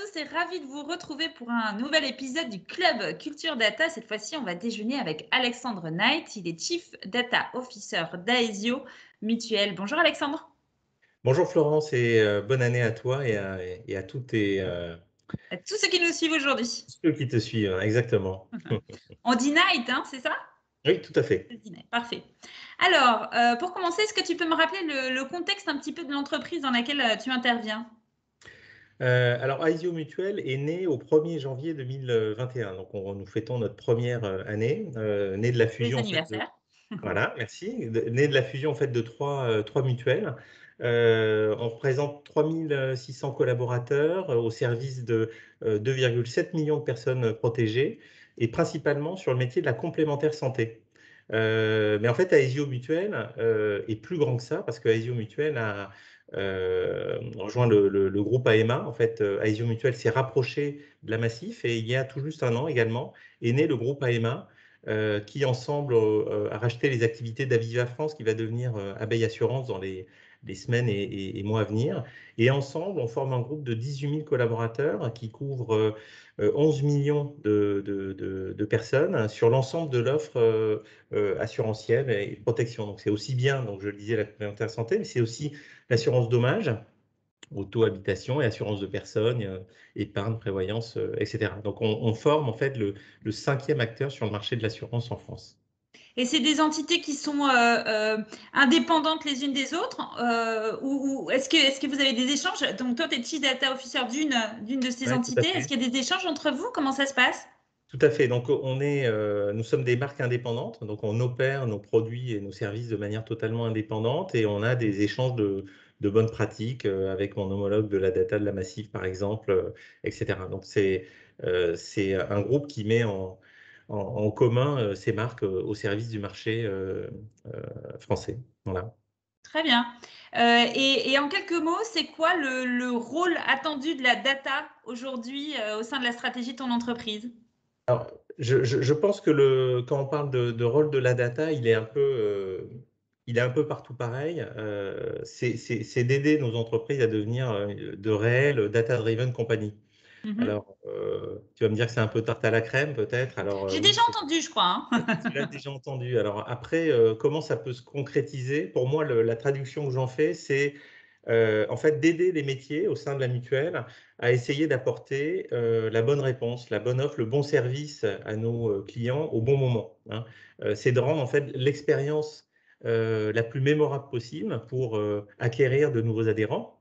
tous et ravi de vous retrouver pour un nouvel épisode du Club Culture Data. Cette fois-ci, on va déjeuner avec Alexandre Knight. Il est Chief Data Officer d'Aesio Mutuel. Bonjour Alexandre. Bonjour Florence et bonne année à toi et à tous À tous ceux qui nous suivent aujourd'hui. ceux qui te suivent, hein, exactement. On dit Night, hein, c'est ça? Oui, tout à fait. Parfait. Alors, pour commencer, est-ce que tu peux me rappeler le contexte un petit peu de l'entreprise dans laquelle tu interviens? Alors, Aesio Mutuel est né au 1er janvier 2021, donc nous fêtons notre première année, née de la Les fusion en fait de anniversaires. voilà, merci, née de la fusion en fait de trois mutuelles. On représente 3600 collaborateurs au service de 2,7 millions de personnes protégées et principalement sur le métier de la complémentaire santé. Mais en fait, Aesio Mutuel est plus grand que ça parce que Aesio Mutuel a rejoint le groupe AEMA. En fait, Aesio Mutuel s'est rapproché de la Massif et il y a tout juste un an également est né le groupe AEMA qui ensemble a racheté les activités d'Aviva France qui va devenir Abeille Assurance dans les semaines et mois à venir. Et ensemble, on forme un groupe de 18 000 collaborateurs qui couvre 11 millions de personnes sur l'ensemble de l'offre assurantielle et protection. Donc c'est aussi bien, donc je le disais, la complémentaire santé, mais c'est aussi l'assurance dommage, auto-habitation et assurance de personnes, épargne, prévoyance, etc. Donc on forme en fait le cinquième acteur sur le marché de l'assurance en France. Et c'est des entités qui sont indépendantes les unes des autres ou est-ce que vous avez des échanges? Donc, toi, tu es Chief Data Officer d'une de ces Ouais, tout à entités. Est-ce fait. qu'il y a des échanges entre vous? Comment ça se passe? Tout à fait. Donc, nous sommes des marques indépendantes. Donc, on opère nos produits et nos services de manière totalement indépendante et on a des échanges de bonnes pratiques avec mon homologue de la data de la Massif, par exemple, etc. Donc, c'est un groupe qui met en commun ces marques au service du marché français. Voilà. Très bien. Et en quelques mots, c'est quoi le rôle attendu de la data aujourd'hui au sein de la stratégie de ton entreprise? Alors, je pense que quand on parle de rôle de la data, il est un peu partout pareil. C'est d'aider nos entreprises à devenir de réelles data-driven compagnies. Mhm. Alors, tu vas me dire que c'est un peu tarte à la crème, peut-être. Alors, J'ai oui, déjà entendu, je crois, hein. tu l'as déjà entendu. Alors après, comment ça peut se concrétiser? Pour moi, la traduction que j'en fais, c'est en fait d'aider les métiers au sein de la mutuelle à essayer d'apporter la bonne réponse, la bonne offre, le bon service à nos clients au bon moment, hein. C'est de rendre en fait l'expérience la plus mémorable possible pour acquérir de nouveaux adhérents,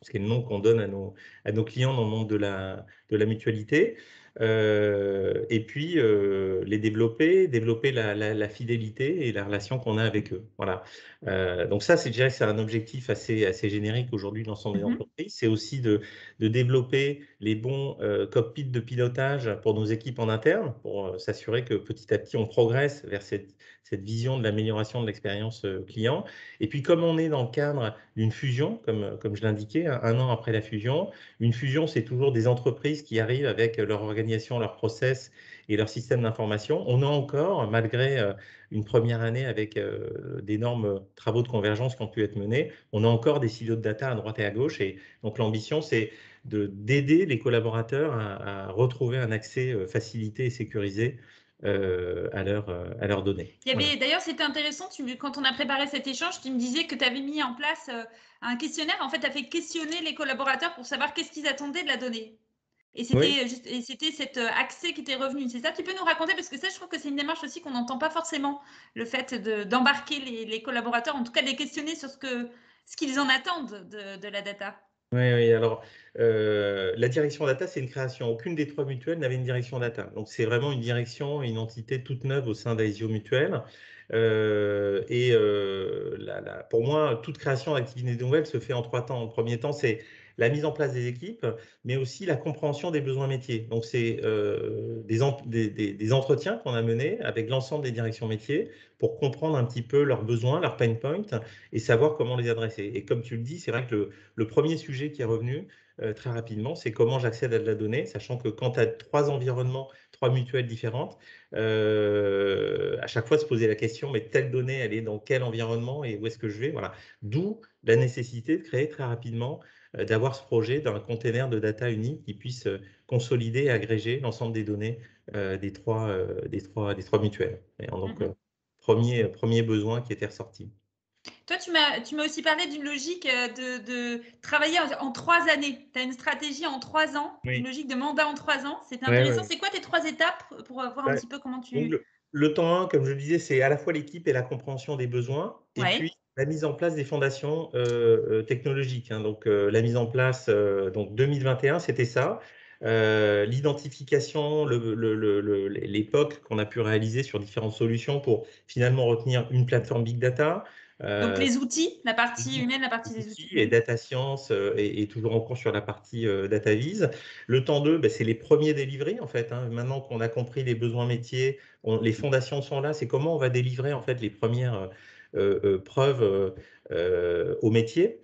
ce qui est le nom qu'on donne à nos clients dans le monde de la mutualité. Et puis les développer la fidélité et la relation qu'on a avec eux. Voilà. Donc ça, je dirais que c'est un objectif assez générique aujourd'hui dans l'ensemble des Mhm. entreprises. C'est aussi de développer les bons cockpits de pilotage pour nos équipes en interne, pour s'assurer que petit à petit, on progresse vers cette vision de l'amélioration de l'expérience client. Et puis, comme on est dans le cadre d'une fusion, comme je l'indiquais, un an après la fusion, une fusion, c'est toujours des entreprises qui arrivent avec leur organisation, leur process et leur système d'information. On a encore, malgré une première année avec d'énormes travaux de convergence qui ont pu être menés, on a encore des silos de data à droite et à gauche. Et donc, l'ambition, c'est d'aider les collaborateurs à retrouver un accès facilité et sécurisé à leurs données. Voilà. D'ailleurs, c'était intéressant, quand on a préparé cet échange, tu me disais que tu avais mis en place un questionnaire. En fait, tu as fait questionner les collaborateurs pour savoir qu'est-ce qu'ils attendaient de la donnée. Et Oui. c'était cet accès qui était revenu. C'est ça? Tu peux nous raconter? Parce que ça, je trouve que c'est une démarche aussi qu'on n'entend pas forcément, le fait d'embarquer les collaborateurs, en tout cas de les questionner sur ce qu'ils en attendent de la data. Oui, oui. Alors, la direction data, c'est une création. Aucune des trois mutuelles n'avait une direction data. Donc, c'est vraiment une direction, une entité toute neuve au sein d'Aesio Mutuel. Pour moi, toute création d'activité nouvelle se fait en trois temps. Le premier temps, c'est la mise en place des équipes, mais aussi la compréhension des besoins métiers. Donc, c'est des entretiens qu'on a menés avec l'ensemble des directions métiers pour comprendre un petit peu leurs besoins, leurs pain points et savoir comment les adresser. Et comme tu le dis, c'est vrai que le premier sujet qui est revenu très rapidement, c'est comment j'accède à de la donnée, sachant que quand tu as trois environnements, trois mutuelles différentes, à chaque fois se poser la question, mais telle donnée, elle est dans quel environnement et où est-ce que je vais? Voilà. D'où la nécessité de créer très rapidement d'avoir ce projet d'un container de data unique qui puisse consolider et agréger l'ensemble des données des trois mutuelles. Et donc, premier besoin qui était ressorti. Toi, tu m'as aussi parlé d'une logique de travailler en 3 années. Tu as une stratégie en 3 ans, une Oui. logique de mandat en 3 ans. C'était Ouais, intéressant. ouais. C'est quoi tes 3 étapes pour voir un Bah, petit peu comment donc tu… le temps 1, comme je le disais, c'est à la fois l'équipe et la compréhension des besoins, et puis Ouais. la mise en place des fondations technologiques, hein. Donc la mise en place, donc 2021, c'était ça. L'identification, l'époque qu'on a pu réaliser sur différentes solutions pour finalement retenir une plateforme Big Data. Donc Euh, les outils, la partie humaine, la partie des outils. et data science est toujours en cours sur la partie data vise. Le temps 2, c'est les premiers délivrés en fait, hein. Maintenant qu'on a compris les besoins métiers, les fondations sont là, c'est comment on va délivrer en fait les premières preuves au métier.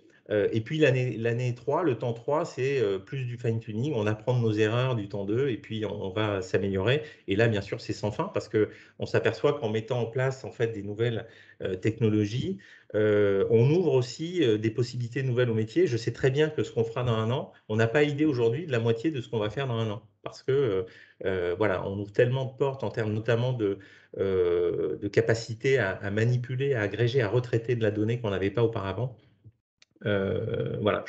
Et puis l'année 3, le temps 3, c'est plus du fine-tuning, on apprend de nos erreurs du temps 2 et puis on va s'améliorer. Et là, bien sûr, c'est sans fin parce qu'on s'aperçoit qu'en mettant en place en fait des nouvelles technologies, on ouvre aussi des possibilités nouvelles au métier. Je sais très bien que ce qu'on fera dans un an, on n'a pas idée aujourd'hui de la moitié de ce qu'on va faire dans un an. Parce que voilà, on ouvre tellement de portes en termes notamment de capacité à manipuler, à agréger, à retraiter de la donnée qu'on n'avait pas auparavant. Voilà,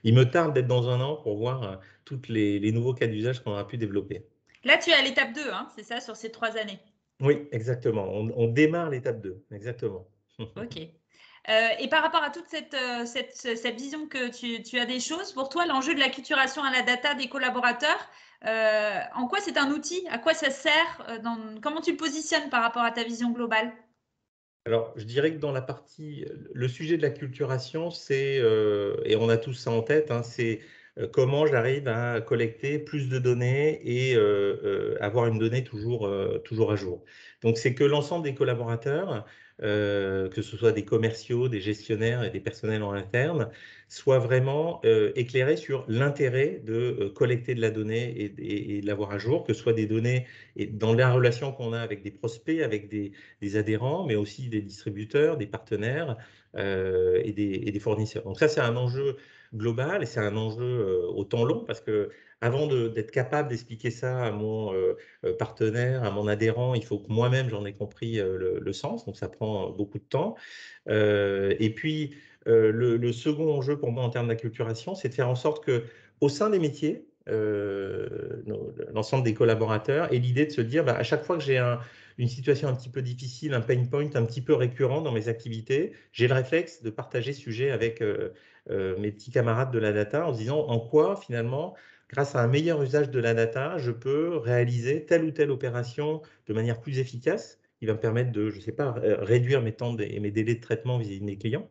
il me tarde d'être dans un an pour voir tous les nouveaux cas d'usage qu'on aura pu développer. Là, tu es à l'étape 2, hein, c'est ça, sur ces 3 années. Oui, exactement. On démarre l'étape 2, exactement. OK. Et par rapport à toute cette vision que tu as des choses, pour toi, l'enjeu de l'acculturation à la data des collaborateurs, en quoi c'est un outil? À quoi ça sert? Comment tu le positionnes par rapport à ta vision globale? Alors, je dirais que dans la partie, le sujet de l'acculturation, c'est, et on a tous ça en tête, hein, c'est comment j'arrive à collecter plus de données et avoir une donnée toujours à jour. Donc, c'est que l'ensemble des collaborateurs, que ce soit des commerciaux, des gestionnaires et des personnels en interne, soient vraiment éclairés sur l'intérêt de collecter de la donnée et de l'avoir à jour, que ce soit des données et dans la relation qu'on a avec des prospects, avec des adhérents, mais aussi des distributeurs, des partenaires et des fournisseurs. Donc ça, c'est un enjeu global et c'est un enjeu au temps long parce que avant d'être capable d'expliquer ça à mon partenaire, à mon adhérent, il faut que moi-même j'en ai compris le sens, donc ça prend beaucoup de temps. Et puis, le second enjeu pour moi en termes d'acculturation, c'est de faire en sorte que au sein des métiers, l'ensemble des collaborateurs aient l'idée de se dire, à chaque fois que j'ai une situation un petit peu difficile, un pain point un petit peu récurrent dans mes activités, j'ai le réflexe de partager ce sujet avec mes petits camarades de la data en se disant en quoi finalement, grâce à un meilleur usage de la data, je peux réaliser telle ou telle opération de manière plus efficace qui va me permettre de, je sais pas, réduire mes temps et mes délais de traitement vis-à-vis de mes clients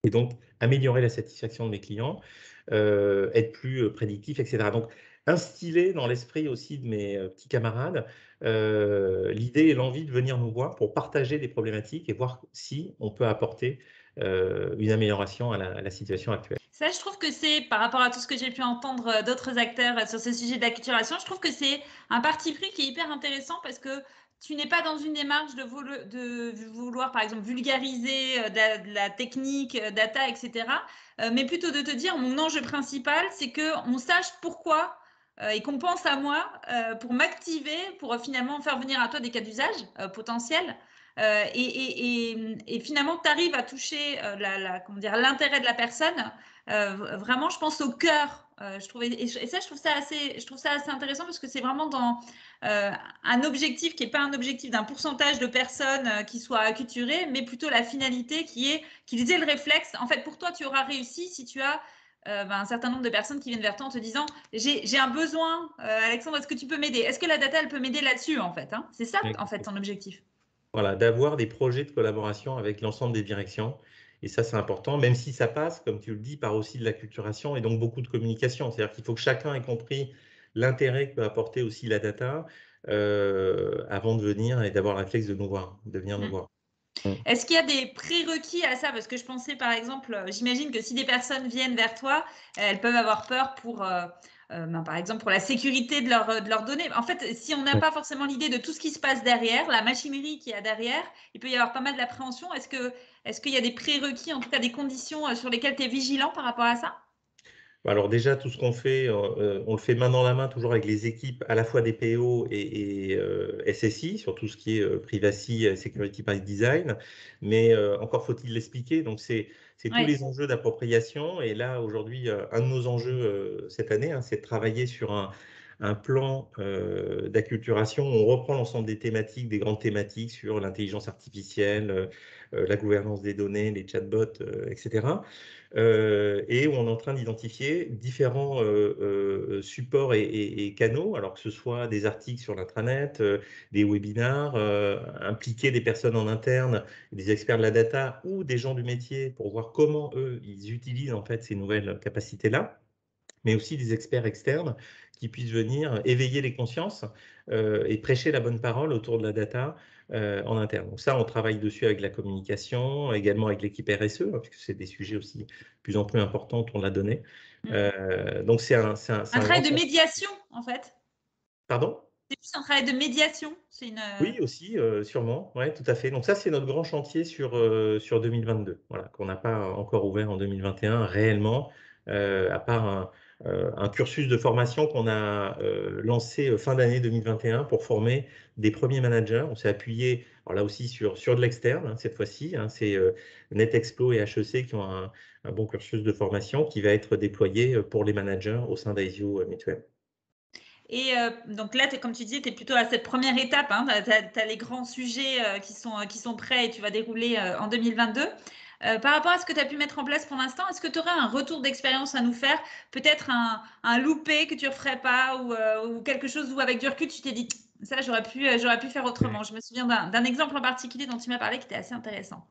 et donc améliorer la satisfaction de mes clients, être plus prédictif, etc. Donc, instiller dans l'esprit aussi de mes petits camarades l'idée et l'envie de venir nous voir pour partager des problématiques et voir si on peut apporter une amélioration à la situation actuelle. Ça, je trouve que c'est, par rapport à tout ce que j'ai pu entendre d'autres acteurs sur ce sujet d'acculturation, je trouve que c'est un parti pris qui est hyper intéressant parce que tu n'es pas dans une démarche de vouloir, par exemple, vulgariser de la technique, data, etc. Mais plutôt de te dire, mon enjeu principal, c'est qu'on sache pourquoi et qu'on pense à moi pour m'activer, pour finalement faire venir à toi des cas d'usage potentiels. Et finalement, tu arrives à toucher comment dire, l'intérêt de la personne. Vraiment, je pense au cœur. Et ça, je trouve ça assez intéressant parce que c'est vraiment dans un objectif qui n'est pas un objectif d'un pourcentage de personnes qui soient acculturées, mais plutôt la finalité qui est qu'ils aient le réflexe. En fait, pour toi, tu auras réussi si tu as un certain nombre de personnes qui viennent vers toi en te disant j'ai un besoin, Alexandre, est-ce que tu peux m'aider? Est-ce que la data, elle peut m'aider là-dessus, en fait, hein? C'est ça, en fait, ton objectif. Voilà, d'avoir des projets de collaboration avec l'ensemble des directions. Et ça, c'est important, même si ça passe, comme tu le dis, par aussi de l'acculturation et donc beaucoup de communication. C'est-à-dire qu'il faut que chacun ait compris l'intérêt que peut apporter aussi la data avant de venir et d'avoir le réflexe de nous voir, de venir nous voir. Est-ce qu'il y a des prérequis à ça? Parce que je pensais, par exemple, j'imagine que si des personnes viennent vers toi, elles peuvent avoir peur pour, par exemple, pour la sécurité de leurs données. En fait, si on n'a pas forcément l'idée de tout ce qui se passe derrière, la machinerie qu'il y a derrière, il peut y avoir pas mal d'appréhension. Est-ce qu'il y a des prérequis, en tout cas des conditions sur lesquelles tu es vigilant par rapport à ça? Alors déjà, tout ce qu'on fait, on le fait main dans la main, toujours avec les équipes à la fois des PO et SSI, sur tout ce qui est privacy, security by design. Mais encore faut-il l'expliquer. Donc, c'est tous Ouais. les enjeux d'appropriation. Et là, aujourd'hui, un de nos enjeux cette année, hein, c'est de travailler sur un plan d'acculturation. On reprend l'ensemble des thématiques, des grandes thématiques sur l'intelligence artificielle, la gouvernance des données, les chatbots, etc. Et où on est en train d'identifier différents supports et canaux, alors que ce soit des articles sur l'intranet, des webinars, impliquer des personnes en interne, des experts de la data ou des gens du métier pour voir comment eux, ils utilisent en fait ces nouvelles capacités-là, mais aussi des experts externes qui puissent venir éveiller les consciences et prêcher la bonne parole autour de la data en interne. Donc ça, on travaille dessus avec la communication, également avec l'équipe RSE, hein, puisque c'est des sujets aussi de plus en plus importants autour de la donnée. Donc c'est Un un grand travail de chantier. médiation, en fait. Pardon? C'est plus un travail de médiation. Oui, aussi, sûrement. Ouais, tout à fait. Donc ça, c'est notre grand chantier sur 2022, voilà, qu'on n'a pas encore ouvert en 2021 réellement, à part un cursus de formation qu'on a lancé fin d'année 2021 pour former des premiers managers. On s'est appuyé, alors là aussi, sur de l'externe, hein, cette fois-ci. Hein, c'est NetExplo et HEC qui ont un bon cursus de formation qui va être déployé pour les managers au sein d'Aesio Mutuel. Et donc là, comme tu disais, tu es plutôt à cette première étape. Hein, tu as les grands sujets qui sont prêts et tu vas dérouler en 2022. Par rapport à ce que tu as pu mettre en place pour l'instant, est-ce que tu aurais un retour d'expérience à nous faire? Peut-être un loupé que tu ne referais pas ou quelque chose où, avec du recul, tu t'es dit, ça, j'aurais pu faire autrement. Je me souviens d'un exemple en particulier dont tu m'as parlé qui était assez intéressant.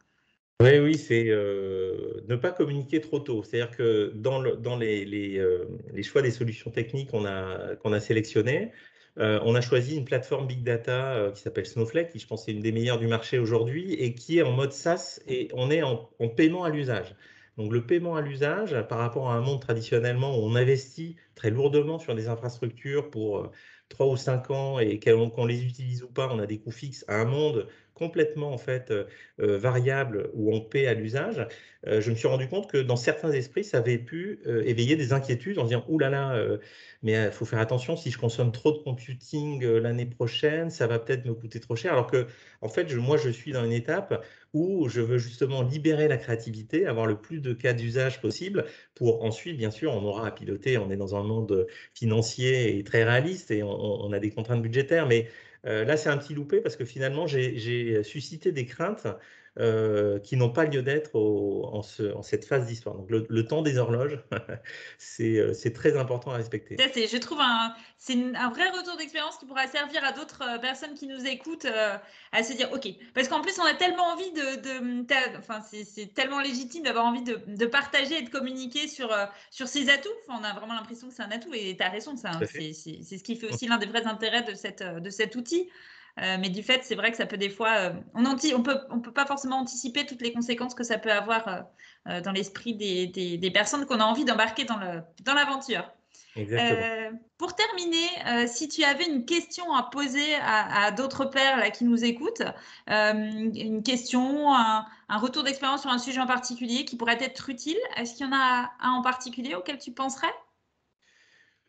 Oui, oui, c'est ne pas communiquer trop tôt. C'est-à-dire que dans les choix des solutions techniques qu'on a sélectionnées, on a choisi une plateforme Big Data qui s'appelle Snowflake, qui je pense est une des meilleures du marché aujourd'hui et qui est en mode SaaS et on est en paiement à l'usage. Donc le paiement à l'usage, par rapport à un monde traditionnellement où on investit très lourdement sur des infrastructures pour 3 ou 5 ans et qu'on les utilise ou pas, on a des coûts fixes, à un monde complètement en fait variable où on paie à l'usage, je me suis rendu compte que dans certains esprits, ça avait pu éveiller des inquiétudes en disant ouh là là, mais il faut faire attention, si je consomme trop de computing l'année prochaine, ça va peut-être me coûter trop cher. Alors que, en fait, moi, je suis dans une étape où je veux justement libérer la créativité, avoir le plus de cas d'usage possible pour ensuite, bien sûr, on aura à piloter. On est dans un monde financier et très réaliste et on a des contraintes budgétaires, mais là, c'est un petit loupé parce que finalement, j'ai suscité des craintes qui n'ont pas lieu d'être en cette phase d'histoire. Donc, le temps des horloges, c'est très important à respecter. Ça, je trouve, c'est un vrai retour d'expérience qui pourra servir à d'autres personnes qui nous écoutent à se dire, OK, parce qu'en plus, on a tellement envie enfin, c'est tellement légitime d'avoir envie de partager et de communiquer sur ses atouts. Enfin, on a vraiment l'impression que c'est un atout et tu as raison, Tout à fait. c'est ce qui fait aussi l'un des vrais intérêts de cet outil. Mais du fait, c'est vrai que ça peut des fois, on peut pas forcément anticiper toutes les conséquences que ça peut avoir dans l'esprit des personnes qu'on a envie d'embarquer dans l'aventure. Exactement. Pour terminer, si tu avais une question à poser à d'autres pairs là, qui nous écoutent, une question, un retour d'expérience sur un sujet en particulier qui pourrait être utile, est-ce qu'il y en a un en particulier auquel tu penserais?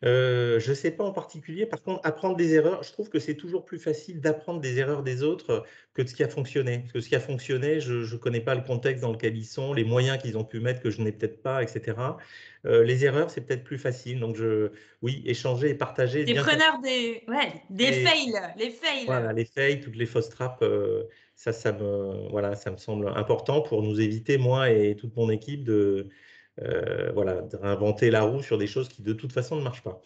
Je ne sais pas en particulier. Par contre, apprendre des erreurs, je trouve que c'est toujours plus facile d'apprendre des erreurs des autres que de ce qui a fonctionné. Parce que ce qui a fonctionné, je ne connais pas le contexte dans lequel ils sont, les moyens qu'ils ont pu mettre que je n'ai peut-être pas, etc. Les erreurs, c'est peut-être plus facile. Donc, oui, échanger et partager, Des bien preneurs comprendre ouais, des les, fails, les voilà, fails. les fails, toutes les fausses trappes, voilà, ça me semble important pour nous éviter, moi et toute mon équipe, voilà, de réinventer la roue sur des choses qui de toute façon ne marchent pas.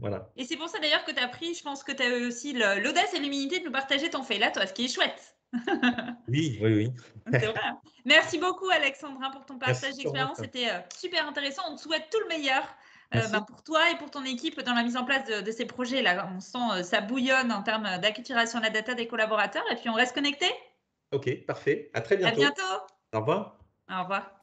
Voilà. Et c'est pour ça d'ailleurs que tu as pris, je pense que tu as eu aussi l'audace et l'humilité de nous partager ton fail là, toi, ce qui est chouette. Oui, oui, oui. C'est vrai. Hein. Merci beaucoup, Alexandrin, pour ton partage Merci d'expérience. Florence. C'était super intéressant. On te souhaite tout le meilleur Merci. pour toi et pour ton équipe dans la mise en place de ces projets-là. On sent ça bouillonne en termes d'acculturation de la data des collaborateurs. Et puis, on reste connecté. OK, parfait. À très À bientôt. bientôt. Au revoir. Au revoir.